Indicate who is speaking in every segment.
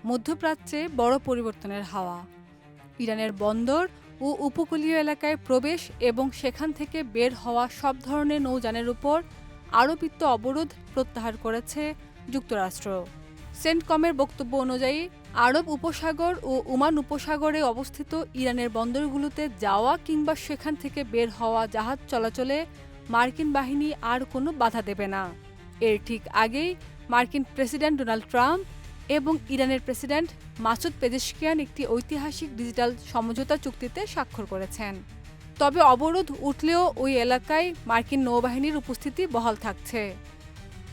Speaker 1: মধ্যপ্রাচ্যে বড় পরিবর্তনের হাওয়া। ইরানের বন্দর ও উপকূলীয় এলাকায় প্রবেশ এবং সেখান থেকে বের হওয়া সব ধরনের নৌযানের উপর আরোপিত অবরোধ প্রত্যাহার করেছে যুক্তরাষ্ট্র। সেন্টকমের বক্তব্য অনুযায়ী, আরব উপসাগর ও ওমান উপসাগরে অবস্থিত ইরানের বন্দরগুলোতে যাওয়া কিংবা সেখান থেকে বের হওয়া জাহাজ চলাচলে মার্কিন বাহিনী আর কোনো বাধা দেবে না। এর ঠিক আগেই মার্কিন প্রেসিডেন্ট ডোনাল্ড ট্রাম্প এবং ইরানের প্রেসিডেন্ট মাসুদ পেজেশকিয়ান একটি ঐতিহাসিক ডিজিটাল সমঝোতা চুক্তিতে স্বাক্ষর করেছেন। তবে অবরোধ উঠলেও ওই এলাকায় মার্কিন নৌবাহিনীর উপস্থিতি বহাল থাকছে।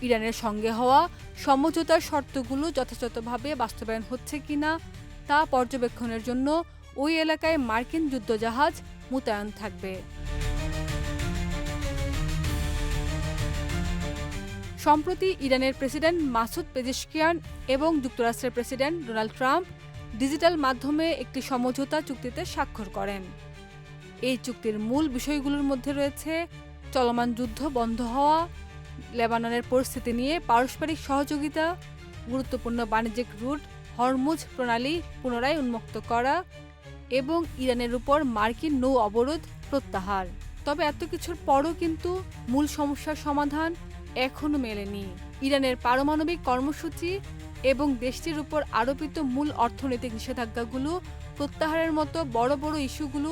Speaker 1: ইরানের সঙ্গে হওয়া সমঝোতার শর্তগুলো যথাযথভাবে বাস্তবায়ন হচ্ছে কিনা তা পর্যবেক্ষণের জন্য ওই এলাকায় মার্কিন যুদ্ধজাহাজ মোতায়েন থাকবে। সম্প্রতি ইরানের প্রেসিডেন্ট মাসুদ পেজেশকিয়ান এবং যুক্তরাষ্ট্রের প্রেসিডেন্ট ডোনাল্ড ট্রাম্প ডিজিটাল মাধ্যমে একটি সমঝোতা চুক্তিতে স্বাক্ষর করেন। এই চুক্তির মূল বিষয়গুলোর মধ্যে রয়েছে চলমান যুদ্ধ বন্ধ হওয়া, লেবাননের পরিস্থিতি নিয়ে পারস্পরিক সহযোগিতা, গুরুত্বপূর্ণ বাণিজ্যিক রুট হরমুজ প্রণালী পুনরায় উন্মুক্ত করা এবং ইরানের উপর মার্কিন নৌ অবরোধ প্রত্যাহার। তবে এত কিছুর পরও কিন্তু মূল সমস্যার সমাধান এখনও মেলেনি। ইরানের পারমাণবিক কর্মসূচি এবং দেশটির উপর আরোপিত মূল অর্থনৈতিক নিষেধাজ্ঞাগুলো প্রত্যাহারের মতো বড় বড় ইস্যুগুলো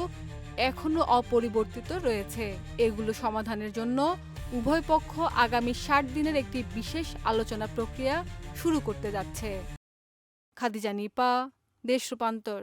Speaker 1: এখনও অপরিবর্তিত রয়েছে। এগুলো সমাধানের জন্য উভয় পক্ষ আগামী ৬০ দিনের একটি বিশেষ আলোচনা প্রক্রিয়া শুরু করতে যাচ্ছে। খাদিজা নিপা, দেশ রূপান্তর।